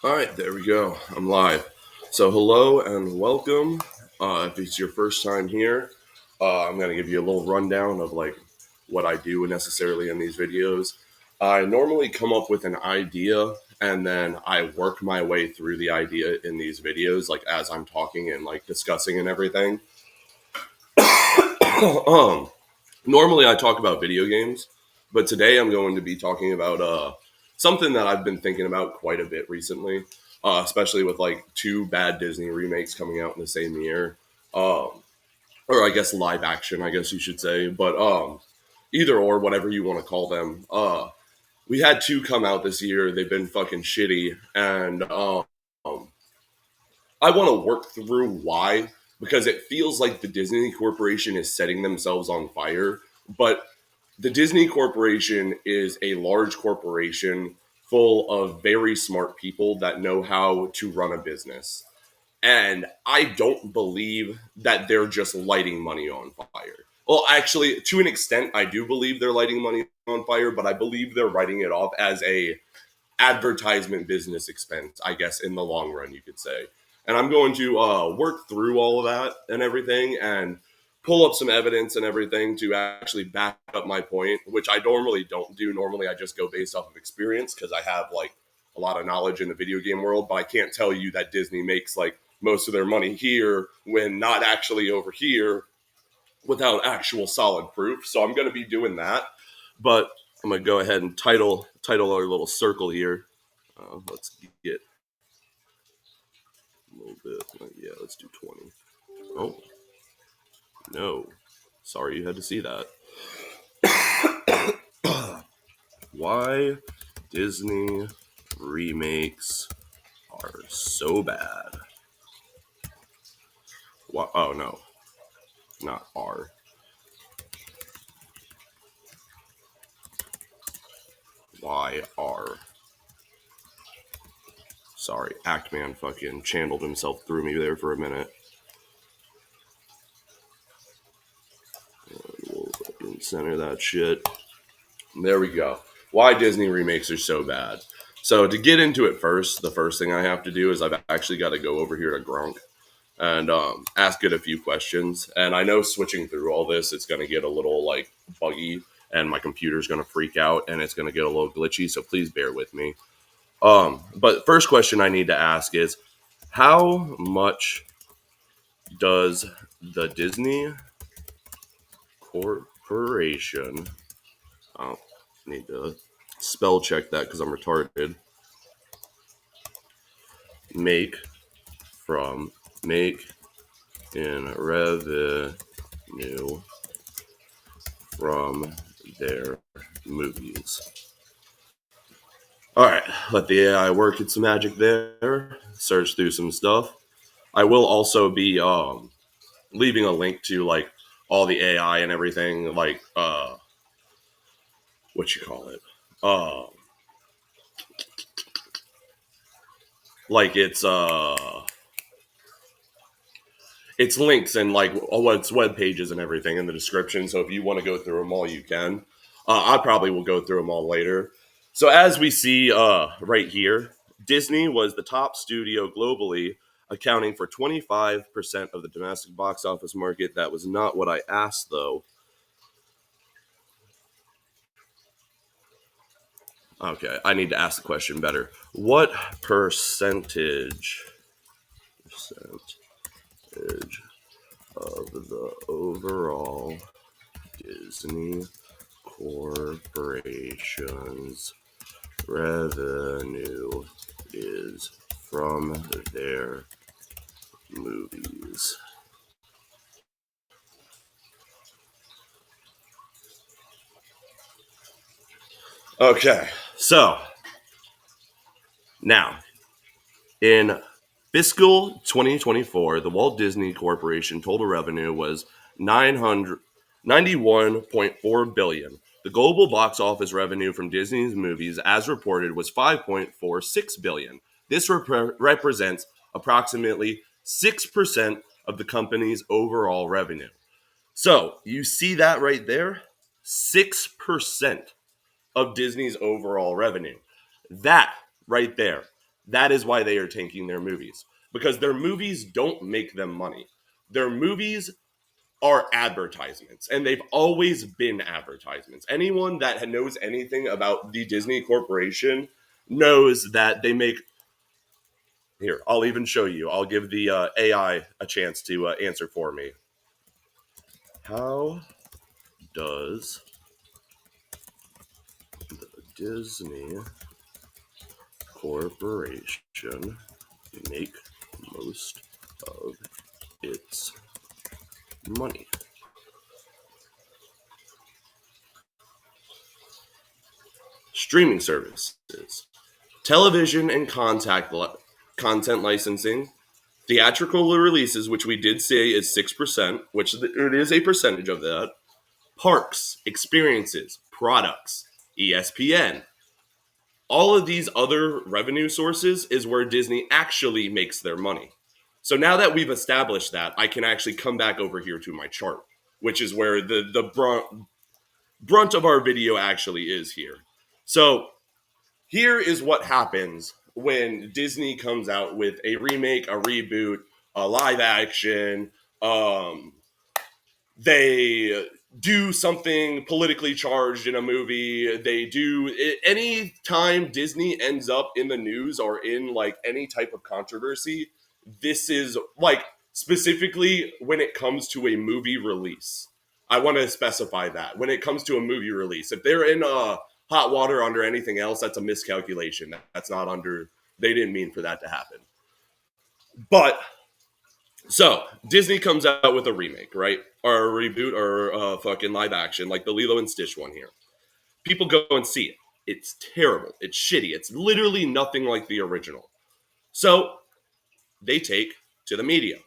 All right, there we go. I'm live. So, hello and welcome. If it's your first time here, I'm going to give you a little rundown of what I do necessarily in these videos. I normally come up with an idea and then I work my way through the idea in these videos, like as I'm talking and discussing and everything. um, Normally I talk about video games, but today I'm going to be talking about something that I've been thinking about quite a bit recently, especially with two bad Disney remakes coming out in the same year, um, or I guess live action, I guess you should say, but either or whatever you want to call them. We had two come out this year. They've been fucking shitty, and I want to work through why, because it feels like the Disney Corporation is setting themselves on fire. But the Disney Corporation is a large corporation full of very smart people that know how to run a business. And I don't believe that they're just lighting money on fire. Well, actually, to an extent, I do believe they're lighting money on fire, but I believe they're writing it off as a advertisement business expense, I guess, in the long run, you could say. And I'm going to work through all of that and everything and pull up some evidence and everything to actually back up my point, which I normally don't do. Normally, I just go based off of experience because I have a lot of knowledge in the video game world, but I can't tell you that Disney makes most of their money here when not actually over here without actual solid proof. So I'm going to be doing that. But I'm gonna go ahead and title our little circle here. Let's get a little bit. Yeah, let's do 20. Oh no, sorry you had to see that. Why Disney remakes are so bad? Why, oh no, not are. Why are? Sorry, Actman fucking channeled himself through me there for a minute. We'll fucking center that shit. There we go. Why Disney remakes are so bad. So to get into it first, the first thing I have to do is I've actually got to go over here to Gronk and ask it a few questions. And I know switching through all this, it's going to get a little buggy, and my computer's going to freak out, and it's going to get a little glitchy. So please bear with me. But first question I need to ask is, how much does the Disney Corporation? Oh, need to spell check that because I'm retarded. Make in revenue from their movies. All right, let the AI work its magic there. Search through some stuff. I will also be leaving a link to all the AI and everything, what you call it, uh, like it's links and it's web pages and everything in the description. So if you want to go through them all, you can. I probably will go through them all later. So as we see right here, Disney was the top studio globally, accounting for 25% of the domestic box office market. That was not what I asked, though. Okay, I need to ask the question better. What percentage of the overall Disney Corporation's revenue is from their movies? Okay, so now in fiscal 2024, the Walt Disney Corporation total revenue was 991.4 billion. The global box office revenue from Disney's movies, as reported, was 5.46 billion. This represents approximately 6% of the company's overall revenue. So you see that right there? 6% of Disney's overall revenue. That right there, That is why they are tanking their movies, because their movies don't make them money. Their movies are advertisements, and they've always been advertisements. Anyone that knows anything about the Disney Corporation knows that they make. Here, I'll even show you. I'll give the AI a chance to answer for me. How does the Disney Corporation make most of its money? Streaming services, television and content licensing, theatrical releases, which we did say is 6%, which it is a percentage of that, parks, experiences, products, ESPN. All of these other revenue sources is where Disney actually makes their money. So now that we've established that, I can actually come back over here to my chart, which is where the brunt of our video actually is here. So here is what happens when Disney comes out with a remake, a reboot, a live action, they do something politically charged in a movie. They do any time Disney ends up in the news or in like any type of controversy. This is like specifically when it comes to a movie release. I want to specify that when it comes to a movie release, if they're in hot water under anything else, that's a miscalculation. That's not under. They didn't mean for that to happen. But so Disney comes out with a remake, right? Or a reboot or a fucking live action, like the Lilo and Stitch one here. People go and see it. It's terrible. It's shitty. It's literally nothing like the original. So they take to the media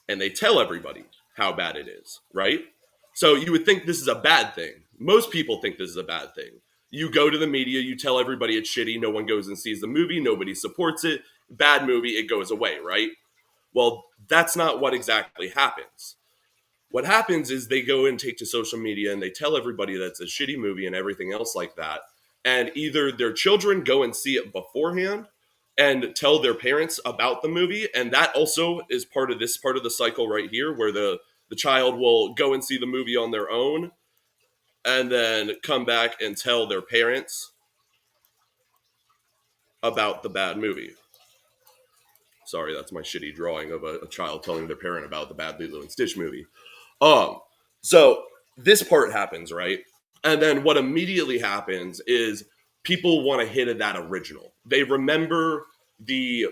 and they tell everybody how bad it is, right? So you would think this is a bad thing. Most people think this is a bad thing. You go to the media, you tell everybody it's shitty, no one goes and sees the movie, nobody supports it. Bad movie, it goes away, right? Well, that's not what exactly happens. What happens is they go and take to social media and they tell everybody that it's a shitty movie and everything else like that. And either their children go and see it beforehand and tell their parents about the movie. And that also is part of this part of the cycle right here, where the child will go and see the movie on their own and then come back and tell their parents about the bad movie. Sorry, that's my shitty drawing of a child telling their parent about the bad Lilo and Stitch movie. Um, so this part happens, right? And then what immediately happens is people want to hit at that original. They remember the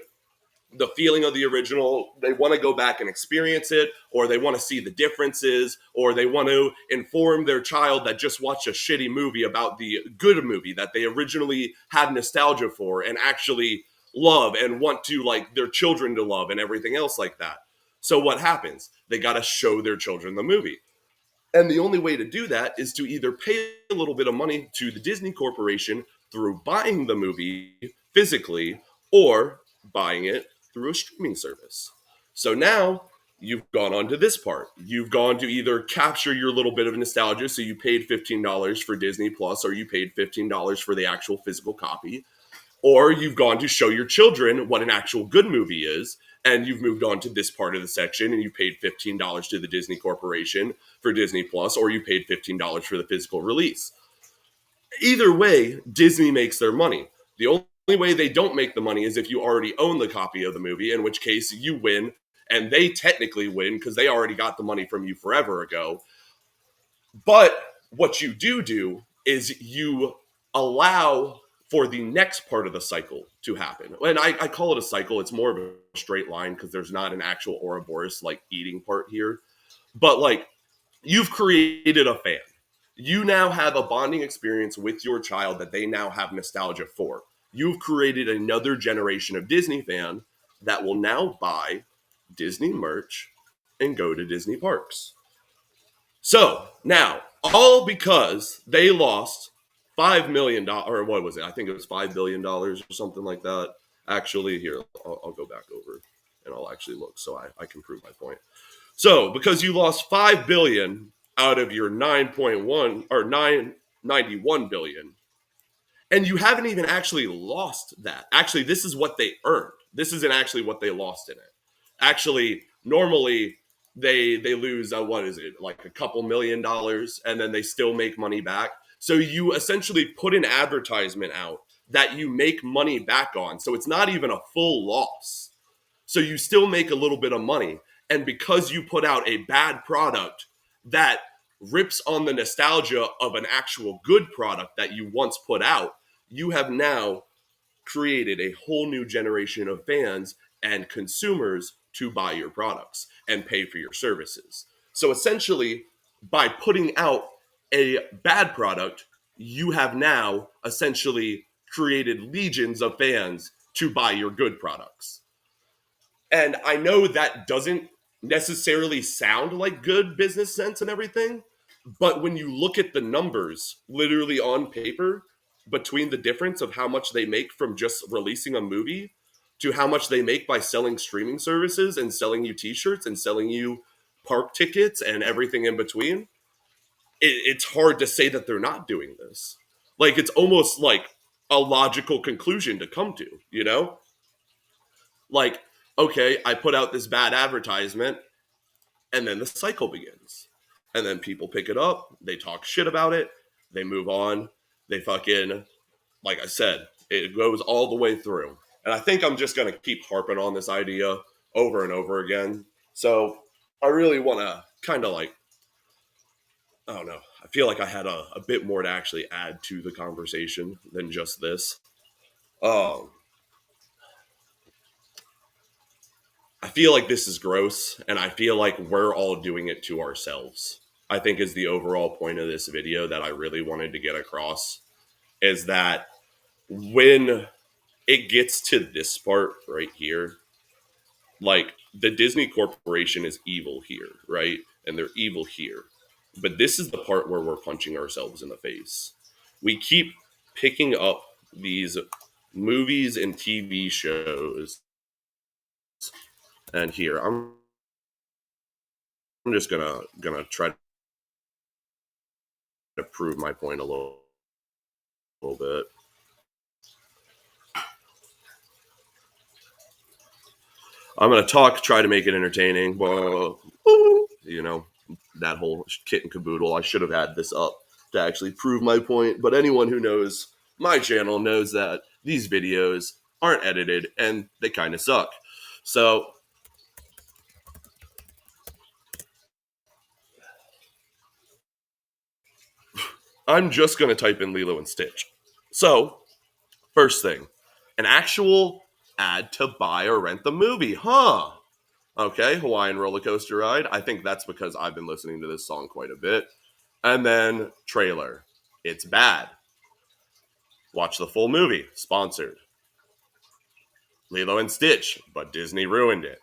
the feeling of the original. They want to go back and experience it, or they want to see the differences, or they want to inform their child that just watched a shitty movie about the good movie that they originally had nostalgia for and actually love and want to like their children to love and everything else like that. So what happens? They got to show their children the movie. And the only way to do that is to either pay a little bit of money to the Disney Corporation through buying the movie physically or buying it through a streaming service. So now you've gone on to this part. You've gone to either capture your little bit of nostalgia, so you paid $15 for Disney Plus or you paid $15 for the actual physical copy, or you've gone to show your children what an actual good movie is, and you've moved on to this part of the section and you paid $15 to the Disney Corporation for Disney Plus, or you paid $15 for the physical release. Either way, Disney makes their money. The only way they don't make the money is if you already own the copy of the movie, in which case you win, and they technically win because they already got the money from you forever ago. But what you do is you allow for the next part of the cycle to happen. And I call it a cycle. It's more of a straight line because there's not an actual Ouroboros like eating part here. But like you've created a fan. You now have a bonding experience with your child that they now have nostalgia for. You've created another generation of Disney fan that will now buy Disney merch and go to Disney parks. So now, all because they lost $5 million, or what was it? I think it was $5 billion or something like that. Actually, here, I'll go back over and I'll actually look so I can prove my point. So, because you lost $5 billion out of your 9.1 or 991 billion, And you haven't even actually lost that. Actually, this is what they earned. This isn't actually what they lost in it. Actually, normally they lose what is it, like a couple $1 million, and then they still make money back. So you essentially put an advertisement out that you make money back on. So it's not even a full loss. So you still make a little bit of money. And because you put out a bad product that rips on the nostalgia of an actual good product that you once put out, you have now created a whole new generation of fans and consumers to buy your products and pay for your services. So essentially, by putting out a bad product, you have now essentially created legions of fans to buy your good products. And I know that doesn't necessarily sound like good business sense and everything, but when you look at the numbers literally on paper between the difference of how much they make from just releasing a movie to how much they make by selling streaming services and selling you t-shirts and selling you park tickets and everything in between, it's hard to say that they're not doing this. Like, it's almost like a logical conclusion to come to, you know? Like, okay, I put out this bad advertisement, and then the cycle begins. And then people pick it up, they talk shit about it, they move on, they fucking, like I said, it goes all the way through. And I think I'm just going to keep harping on this idea over and over again. So I really want to kind of like, I don't know, I feel like I had a bit more to actually add to the conversation than just this. Um, I feel like this is gross, and I feel like we're all doing it to ourselves. I think is the overall point of this video that I really wanted to get across is that when it gets to this part right here, like the Disney Corporation is evil here, right? And they're evil here. But this is the part where we're punching ourselves in the face. We keep picking up these movies and TV shows. And here, I'm just gonna try to prove my point little bit. I'm gonna talk, try to make it entertaining. You know, that whole kit and caboodle. I should have had this up to actually prove my point. But anyone who knows my channel knows that these videos aren't edited and they kind of suck. So I'm just gonna type in Lilo and Stitch. So first thing, an actual ad to buy or rent the movie, huh? Okay, Hawaiian roller coaster ride. I think that's because I've been listening to this song quite a bit. And then trailer. It's bad. Watch the full movie. Sponsored. Lilo and Stitch, but Disney ruined it.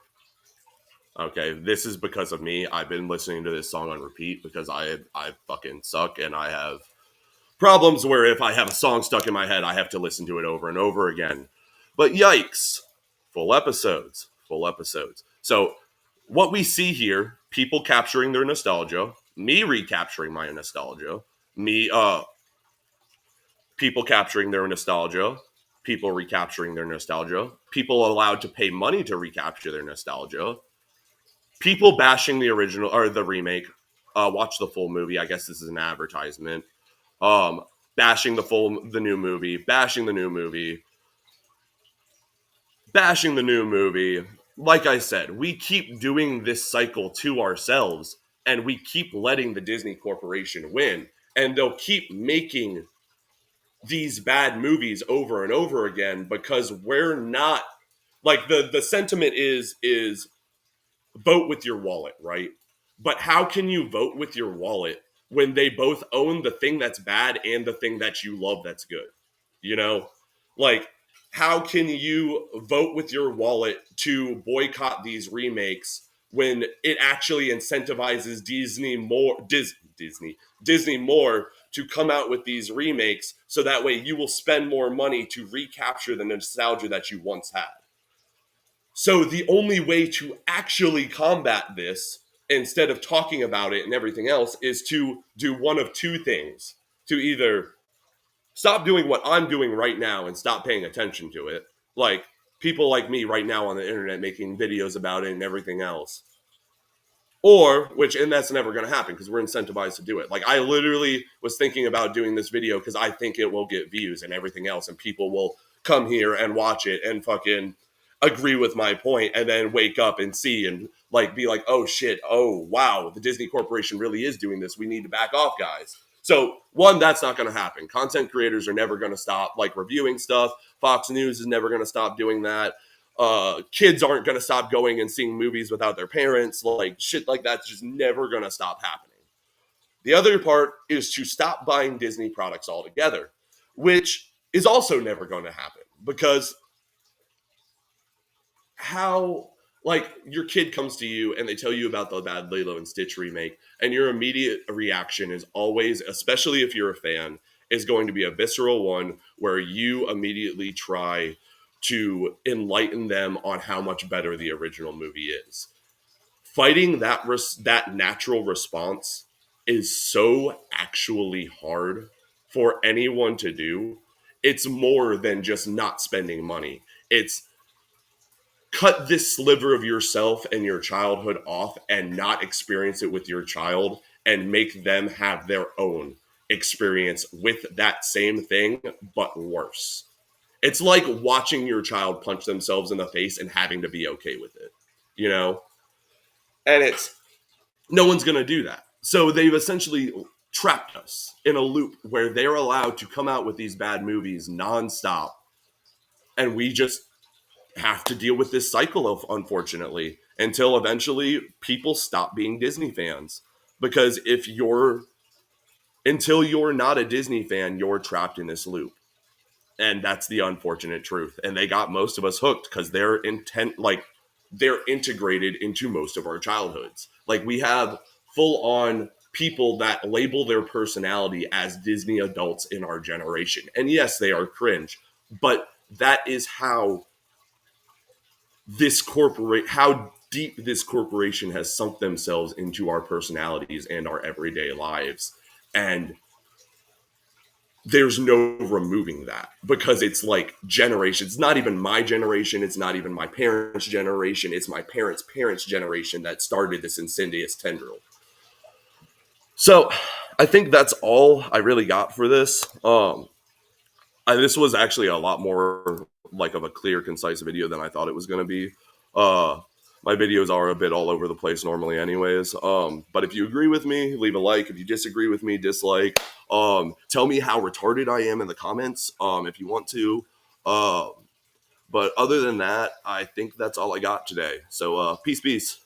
Okay, this is because of me. I've been listening to this song on repeat because I fucking suck and I have problems where if I have a song stuck in my head, I have to listen to it over and over again. But yikes, full episodes, full episodes. So what we see here, people capturing their nostalgia, me recapturing my nostalgia, me people capturing their nostalgia, people recapturing their nostalgia, people allowed to pay money to recapture their nostalgia, people bashing the original or the remake. Watch the full movie. I guess this is an advertisement. Bashing the new movie, bashing the new movie, bashing the new movie. Like I said, we keep doing this cycle to ourselves, and we keep letting the Disney Corporation win, and they'll keep making these bad movies over and over again because we're not like the sentiment is vote with your wallet, right? But how can you vote with your wallet when they both own the thing that's bad and the thing that you love that's good? You know, like how can you vote with your wallet to boycott these remakes when it actually incentivizes Disney more to come out with these remakes so that way you will spend more money to recapture the nostalgia that you once had. So the only way to actually combat this, instead of talking about it and everything else, is to do one of two things. To either Stop doing what I'm doing right now and stop paying attention to it. Like people like me right now on the internet making videos about it and everything else. Or, which, and that's never going to happen because we're incentivized to do it. Like, I literally was thinking about doing this video because I think it will get views and everything else, and people will come here and watch it and fucking agree with my point and then wake up and see and like be like, oh shit, oh wow, the Disney Corporation really is doing this. We need to back off, guys. So, one, that's not going to happen. Content creators are never going to stop like reviewing stuff. Fox News is never going to stop doing that. Kids aren't going to stop going and seeing movies without their parents. Like shit like that's just never going to stop happening. The other part is to stop buying Disney products altogether, which is also never going to happen because how like your kid comes to you and they tell you about the bad Lilo and Stitch remake, and your immediate reaction is always, especially if you're a fan, is going to be a visceral one where you immediately try to enlighten them on how much better the original movie is. Fighting that natural response is so actually hard for anyone to do. It's more than just not spending money. It's cut this sliver of yourself and your childhood off and not experience it with your child and make them have their own experience with that same thing, but worse. It's like watching your child punch themselves in the face and having to be okay with it, you know? And it's no one's going to do that. So they've essentially trapped us in a loop where they're allowed to come out with these bad movies nonstop. And we just have to deal with this cycle of, unfortunately, until eventually people stop being Disney fans. Because if you're, until you're not a Disney fan, you're trapped in this loop. And that's the unfortunate truth. And they got most of us hooked because they're integrated into most of our childhoods. Like we have full on people that label their personality as Disney adults in our generation. And yes, they are cringe, but that is how deep this corporation has sunk themselves into our personalities and our everyday lives. And there's no removing that because it's like generations. It's not even my generation. It's not even my parents' generation. It's my parents' parents' generation that started this insidious tendril. So I think that's all I really got for this. This was actually a lot more like of a clear, concise video than I thought it was going to be. Uh, my videos are a bit all over the place normally, anyways. But if you agree with me, leave a like. If you disagree with me, dislike. Tell me how retarded I am in the comments, if you want to. But other than that, I think that's all I got today. So peace, peace.